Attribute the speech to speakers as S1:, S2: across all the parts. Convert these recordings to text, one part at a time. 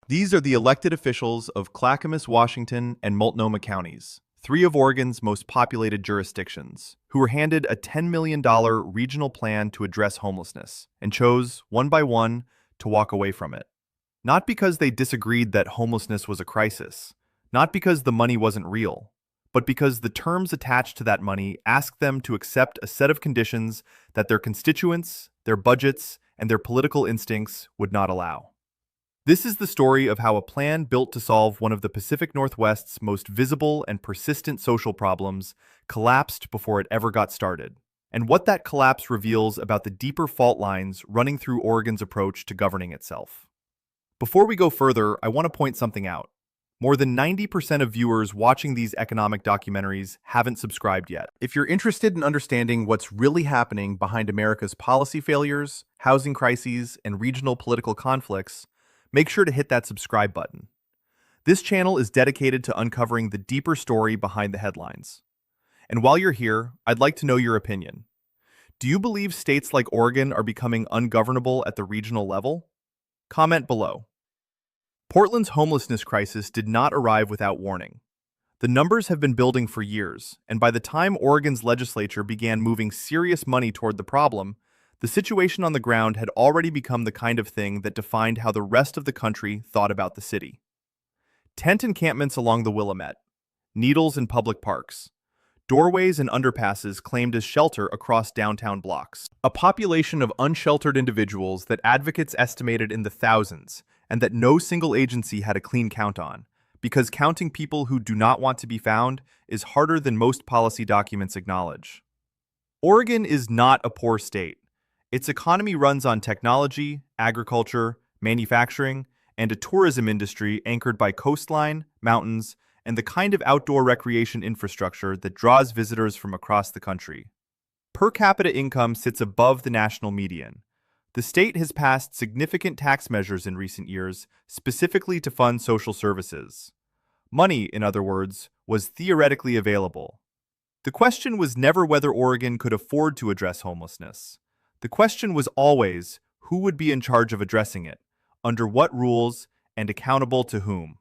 S1: These are the elected officials of Clackamas, Washington, and Multnomah counties, three of Oregon's most populated jurisdictions, who were handed a $10 million regional plan to address homelessness and chose, one by one, to walk away from it. Not because they disagreed that homelessness was a crisis, not because the money wasn't real, but because the terms attached to that money asked them to accept a set of conditions that their constituents, their budgets, and their political instincts would not allow. This is the story of how a plan built to solve one of the Pacific Northwest's most visible and persistent social problems collapsed before it ever got started, and what that collapse reveals about the deeper fault lines running through Oregon's approach to governing itself. Before we go further, I want to point something out. More than 90% of viewers watching these economic documentaries haven't subscribed yet. If you're interested in understanding what's really happening behind America's policy failures, housing crises, and regional political conflicts, make sure to hit that subscribe button. This channel is dedicated to uncovering the deeper story behind the headlines. And while you're here, I'd like to know your opinion. Do you believe states like Oregon are becoming ungovernable at the regional level? Comment below. Portland's homelessness crisis did not arrive without warning. The numbers have been building for years, and by the time Oregon's legislature began moving serious money toward the problem, the situation on the ground had already become the kind of thing that defined how the rest of the country thought about the city. Tent encampments along the Willamette, needles in public parks, doorways and underpasses claimed as shelter across downtown blocks. A population of unsheltered individuals that advocates estimated in the thousands, and that no single agency had a clean count on, because counting people who do not want to be found is harder than most policy documents acknowledge. Oregon is not a poor state. Its economy runs on technology, agriculture, manufacturing, and a tourism industry anchored by coastline, mountains, and the kind of outdoor recreation infrastructure that draws visitors from across the country. Per capita income sits above the national median. The state has passed significant tax measures in recent years, specifically to fund social services. Money, in other words, was theoretically available. The question was never whether Oregon could afford to address homelessness. The question was always who would be in charge of addressing it, under what rules, and accountable to whom.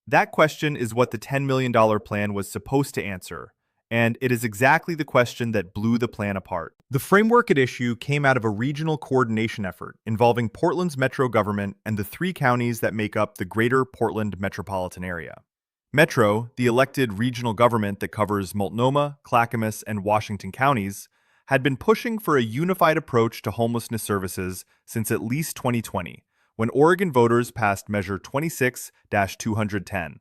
S1: That question is what the $10 million plan was supposed to answer, and it is exactly the question that blew the plan apart. The framework at issue came out of a regional coordination effort involving Portland's metro government and the three counties that make up the greater Portland metropolitan area. Metro, the elected regional government that covers Multnomah, Clackamas, and Washington counties, had been pushing for a unified approach to homelessness services since at least 2020, when Oregon voters passed Measure 26-210,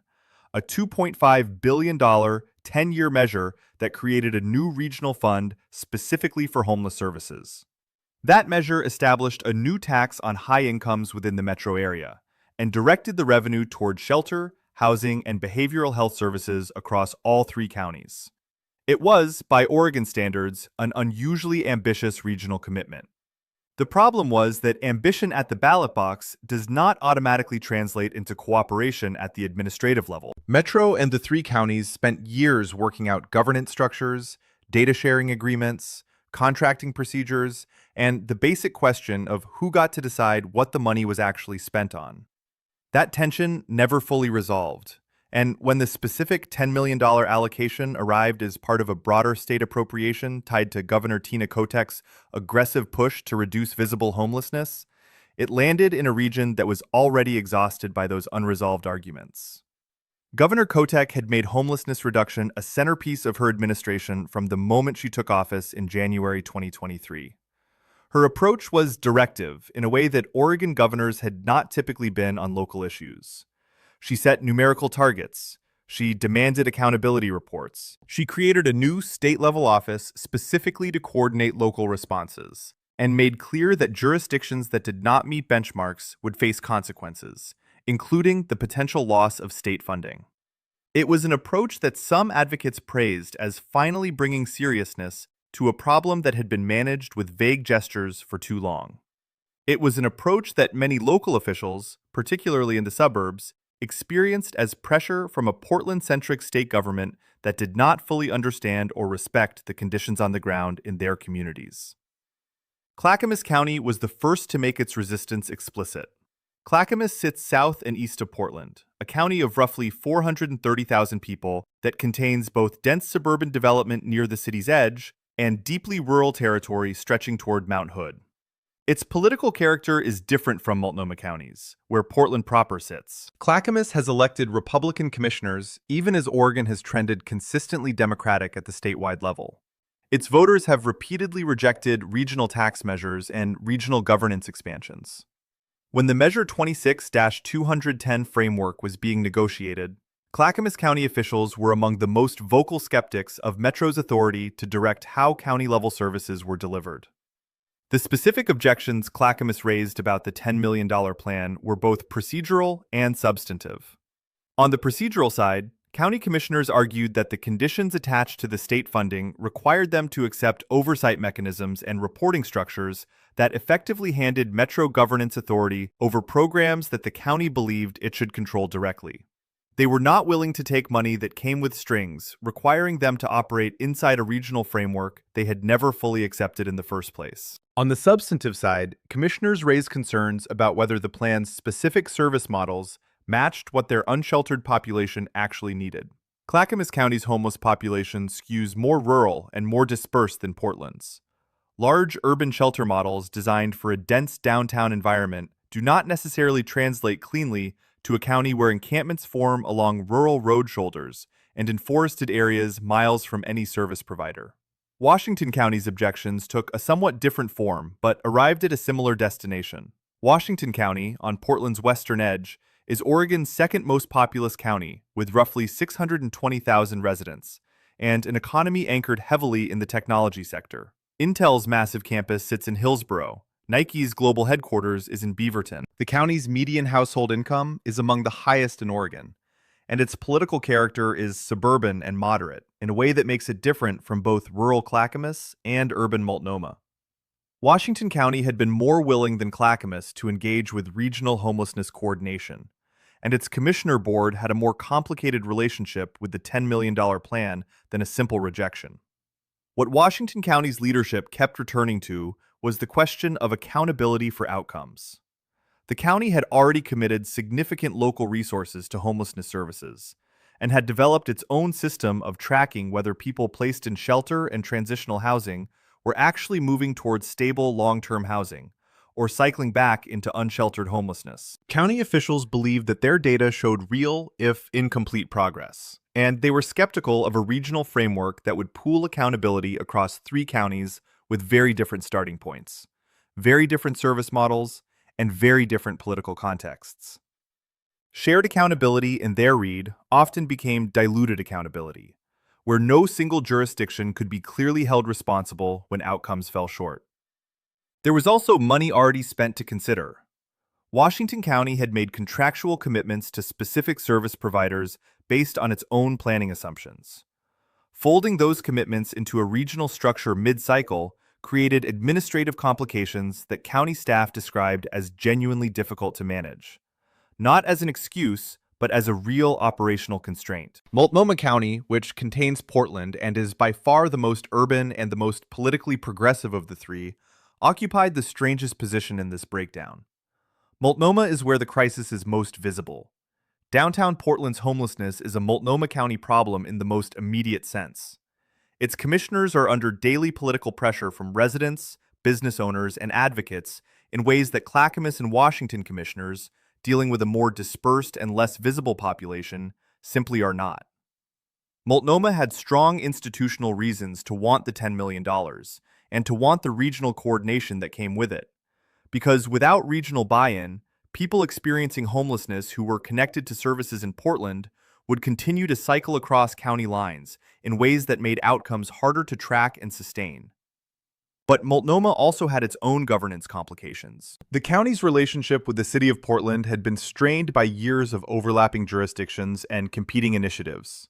S1: a $2.5 billion 10-year measure that created a new regional fund specifically for homeless services. That measure established a new tax on high incomes within the metro area and directed the revenue toward shelter, housing, and behavioral health services across all three counties. It was, by Oregon standards, an unusually ambitious regional commitment. The problem was that ambition at the ballot box does not automatically translate into cooperation at the administrative level. Metro and the three counties spent years working out governance structures, data sharing agreements, contracting procedures, and the basic question of who got to decide what the money was actually spent on. That tension never fully resolved, and when the specific $10 million allocation arrived as part of a broader state appropriation tied to Governor Tina Kotek's aggressive push to reduce visible homelessness, it landed in a region that was already exhausted by those unresolved arguments. Governor Kotek had made homelessness reduction a centerpiece of her administration from the moment she took office in January 2023. Her approach was directive in a way that Oregon governors had not typically been on local issues. She set numerical targets. She demanded accountability reports. She created a new state-level office specifically to coordinate local responses, and made clear that jurisdictions that did not meet benchmarks would face consequences, including the potential loss of state funding. It was an approach that some advocates praised as finally bringing seriousness to a problem that had been managed with vague gestures for too long. It was an approach that many local officials, particularly in the suburbs, experienced as pressure from a Portland-centric state government that did not fully understand or respect the conditions on the ground in their communities. Clackamas County was the first to make its resistance explicit. Clackamas sits south and east of Portland, a county of roughly 430,000 people that contains both dense suburban development near the city's edge and deeply rural territory stretching toward Mount Hood. Its political character is different from Multnomah counties, where Portland proper sits. Clackamas has elected Republican commissioners, even as Oregon has trended consistently Democratic at the statewide level. Its voters have repeatedly rejected regional tax measures and regional governance expansions. When the Measure 26-210 framework was being negotiated, Clackamas County officials were among the most vocal skeptics of Metro's authority to direct how county-level services were delivered. The specific objections Clackamas raised about the $10 million plan were both procedural and substantive. On the procedural side, county commissioners argued that the conditions attached to the state funding required them to accept oversight mechanisms and reporting structures that effectively handed Metro governance authority over programs that the county believed it should control directly. They were not willing to take money that came with strings, requiring them to operate inside a regional framework they had never fully accepted in the first place. On the substantive side, commissioners raised concerns about whether the plan's specific service models matched what their unsheltered population actually needed. Clackamas County's homeless population skews more rural and more dispersed than Portland's. Large urban shelter models designed for a dense downtown environment do not necessarily translate cleanly to a county where encampments form along rural road shoulders and in forested areas miles from any service provider. Washington County's objections took a somewhat different form, but arrived at a similar destination. Washington County, on Portland's western edge, is Oregon's second most populous county, with roughly 620,000 residents, and an economy anchored heavily in the technology sector. Intel's massive campus sits in Hillsboro. Nike's global headquarters is in Beaverton. The county's median household income is among the highest in Oregon, and its political character is suburban and moderate, in a way that makes it different from both rural Clackamas and urban Multnomah. Washington County had been more willing than Clackamas to engage with regional homelessness coordination, and its commissioner board had a more complicated relationship with the $10 million plan than a simple rejection. What Washington County's leadership kept returning to was the question of accountability for outcomes. The county had already committed significant local resources to homelessness services and had developed its own system of tracking whether people placed in shelter and transitional housing were actually moving towards stable long-term housing or cycling back into unsheltered homelessness. County officials believed that their data showed real, if incomplete, progress, and they were skeptical of a regional framework that would pool accountability across 3 counties with very different starting points, very different service models, and very different political contexts. Shared accountability in their read often became diluted accountability, where no single jurisdiction could be clearly held responsible when outcomes fell short. There was also money already spent to consider. Washington County had made contractual commitments to specific service providers based on its own planning assumptions. Folding those commitments into a regional structure mid-cycle created administrative complications that county staff described as genuinely difficult to manage, not as an excuse, but as a real operational constraint. Multnomah County, which contains Portland and is by far the most urban and the most politically progressive of the 3, occupied the strangest position in this breakdown. Multnomah is where the crisis is most visible. Downtown Portland's homelessness is a Multnomah County problem in the most immediate sense. Its commissioners are under daily political pressure from residents, business owners, and advocates in ways that Clackamas and Washington commissioners, dealing with a more dispersed and less visible population, simply are not. Multnomah had strong institutional reasons to want the $10 million and to want the regional coordination that came with it, because without regional buy-in, people experiencing homelessness who were connected to services in Portland would continue to cycle across county lines in ways that made outcomes harder to track and sustain. But Multnomah also had its own governance complications. The county's relationship with the city of Portland had been strained by years of overlapping jurisdictions and competing initiatives.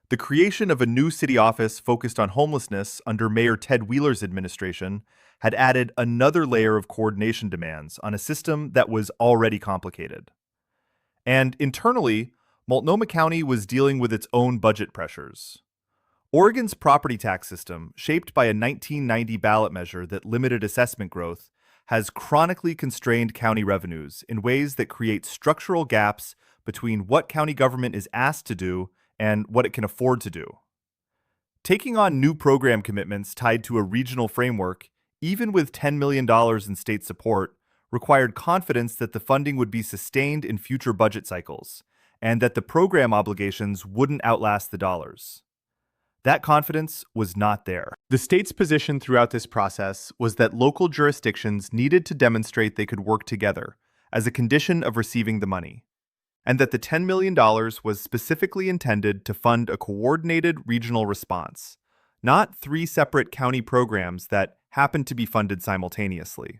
S1: The creation of a new city office focused on homelessness under Mayor Ted Wheeler's administration had added another layer of coordination demands on a system that was already complicated. And internally, Multnomah County was dealing with its own budget pressures. Oregon's property tax system, shaped by a 1990 ballot measure that limited assessment growth, has chronically constrained county revenues in ways that create structural gaps between what county government is asked to do and what it can afford to do. Taking on new program commitments tied to a regional framework, even with $10 million in state support, required confidence that the funding would be sustained in future budget cycles, and that the program obligations wouldn't outlast the dollars. That confidence was not there. The state's position throughout this process was that local jurisdictions needed to demonstrate they could work together as a condition of receiving the money, and that the $10 million was specifically intended to fund a coordinated regional response, not three separate county programs that happened to be funded simultaneously.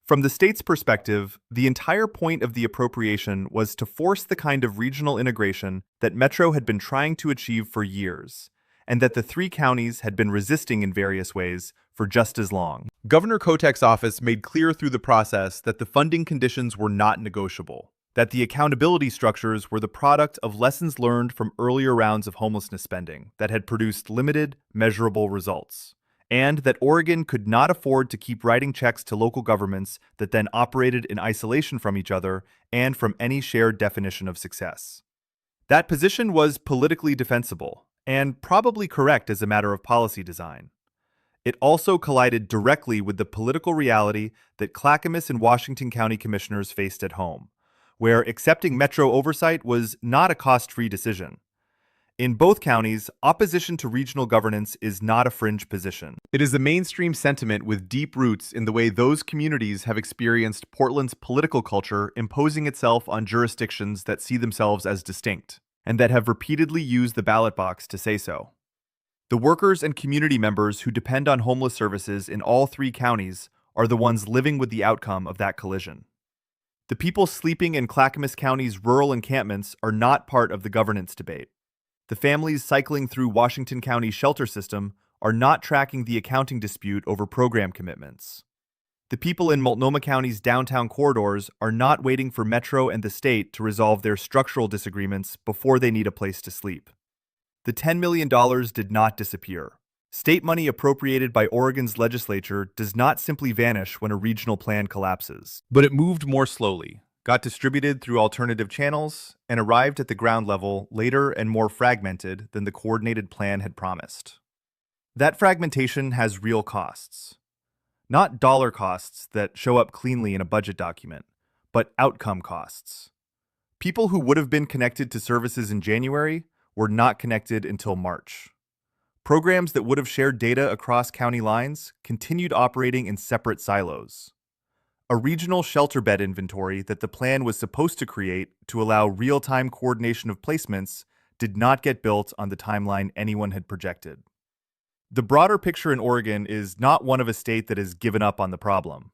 S1: From the state's perspective, the entire point of the appropriation was to force the kind of regional integration that Metro had been trying to achieve for years, and that the three counties had been resisting in various ways for just as long. Governor Kotek's office made clear through the process that the funding conditions were not negotiable, that the accountability structures were the product of lessons learned from earlier rounds of homelessness spending that had produced limited, measurable results, and that Oregon could not afford to keep writing checks to local governments that then operated in isolation from each other and from any shared definition of success. That position was politically defensible, and probably correct as a matter of policy design. It also collided directly with the political reality that Clackamas and Washington County commissioners faced at home, where accepting Metro oversight was not a cost-free decision. In both counties, opposition to regional governance is not a fringe position. It is a mainstream sentiment with deep roots in the way those communities have experienced Portland's political culture imposing itself on jurisdictions that see themselves as distinct, and that have repeatedly used the ballot box to say so. The workers and community members who depend on homeless services in all three counties are the ones living with the outcome of that collision. The people sleeping in Clackamas County's rural encampments are not part of the governance debate. The families cycling through Washington County's shelter system are not tracking the accounting dispute over program commitments. The people in Multnomah County's downtown corridors are not waiting for Metro and the state to resolve their structural disagreements before they need a place to sleep. The $10 million did not disappear. State money appropriated by Oregon's legislature does not simply vanish when a regional plan collapses. But it moved more slowly, got distributed through alternative channels, and arrived at the ground level later and more fragmented than the coordinated plan had promised. That fragmentation has real costs. Not dollar costs that show up cleanly in a budget document, but outcome costs. People who would have been connected to services in January were not connected until March. Programs that would have shared data across county lines continued operating in separate silos. A regional shelter bed inventory that the plan was supposed to create to allow real-time coordination of placements did not get built on the timeline anyone had projected. The broader picture in Oregon is not one of a state that has given up on the problem.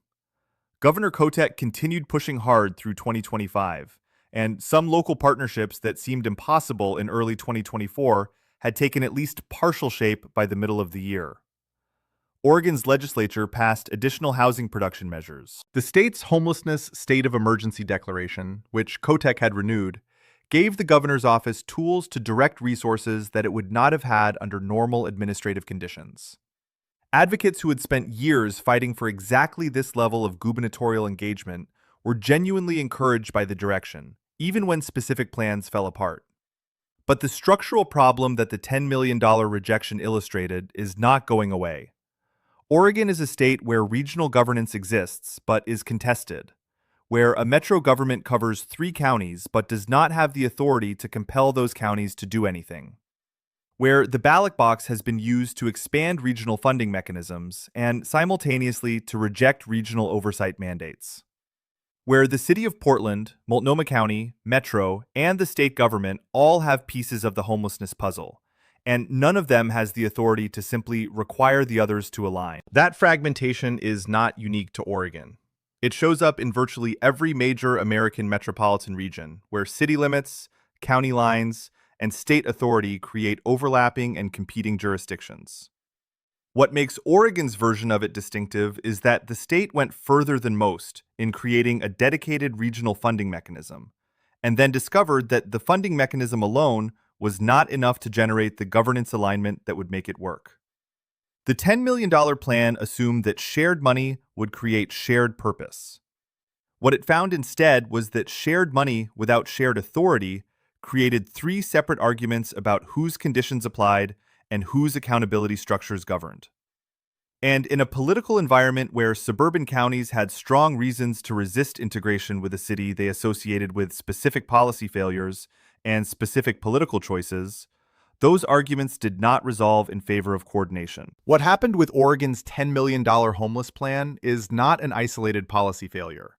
S1: Governor Kotek continued pushing hard through 2025, and some local partnerships that seemed impossible in early 2024 had taken at least partial shape by the middle of the year. Oregon's legislature passed additional housing production measures. The state's homelessness state of emergency declaration, which Kotek had renewed, gave the governor's office tools to direct resources that it would not have had under normal administrative conditions. Advocates who had spent years fighting for exactly this level of gubernatorial engagement were genuinely encouraged by the direction, even when specific plans fell apart. But the structural problem that the $10 million rejection illustrated is not going away. Oregon is a state where regional governance exists but is contested, where a metro government covers three counties but does not have the authority to compel those counties to do anything, where the ballot box has been used to expand regional funding mechanisms and simultaneously to reject regional oversight mandates, where the city of Portland, Multnomah County, Metro, and the state government all have pieces of the homelessness puzzle, and none of them has the authority to simply require the others to align. That fragmentation is not unique to Oregon. It shows up in virtually every major American metropolitan region, where city limits, county lines, and state authority create overlapping and competing jurisdictions. What makes Oregon's version of it distinctive is that the state went further than most in creating a dedicated regional funding mechanism, and then discovered that the funding mechanism alone was not enough to generate the governance alignment that would make it work. The $10 million plan assumed that shared money would create shared purpose. What it found instead was that shared money without shared authority created three separate arguments about whose conditions applied and whose accountability structures governed. And in a political environment where suburban counties had strong reasons to resist integration with a city they associated with specific policy failures and specific political choices, those arguments did not resolve in favor of coordination. What happened with Oregon's $10 million homeless plan is not an isolated policy failure.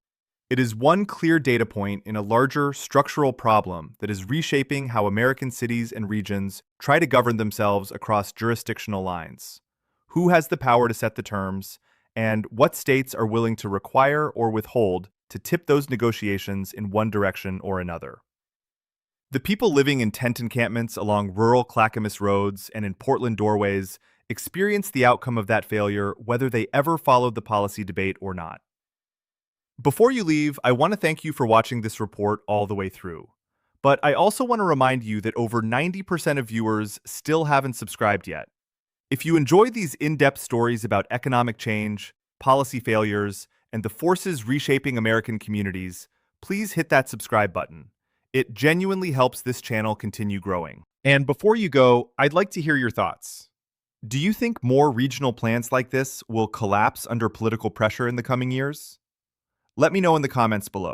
S1: It is one clear data point in a larger structural problem that is reshaping how American cities and regions try to govern themselves across jurisdictional lines. Who has the power to set the terms, and what states are willing to require or withhold to tip those negotiations in one direction or another. The people living in tent encampments along rural Clackamas roads and in Portland doorways experienced the outcome of that failure whether they ever followed the policy debate or not. Before you leave, I want to thank you for watching this report all the way through. But I also want to remind you that over 90% of viewers still haven't subscribed yet. If you enjoy these in-depth stories about economic change, policy failures, and the forces reshaping American communities, please hit that subscribe button. It genuinely helps this channel continue growing. And before you go, I'd like to hear your thoughts. Do you think more regional plans like this will collapse under political pressure in the coming years? Let me know in the comments below.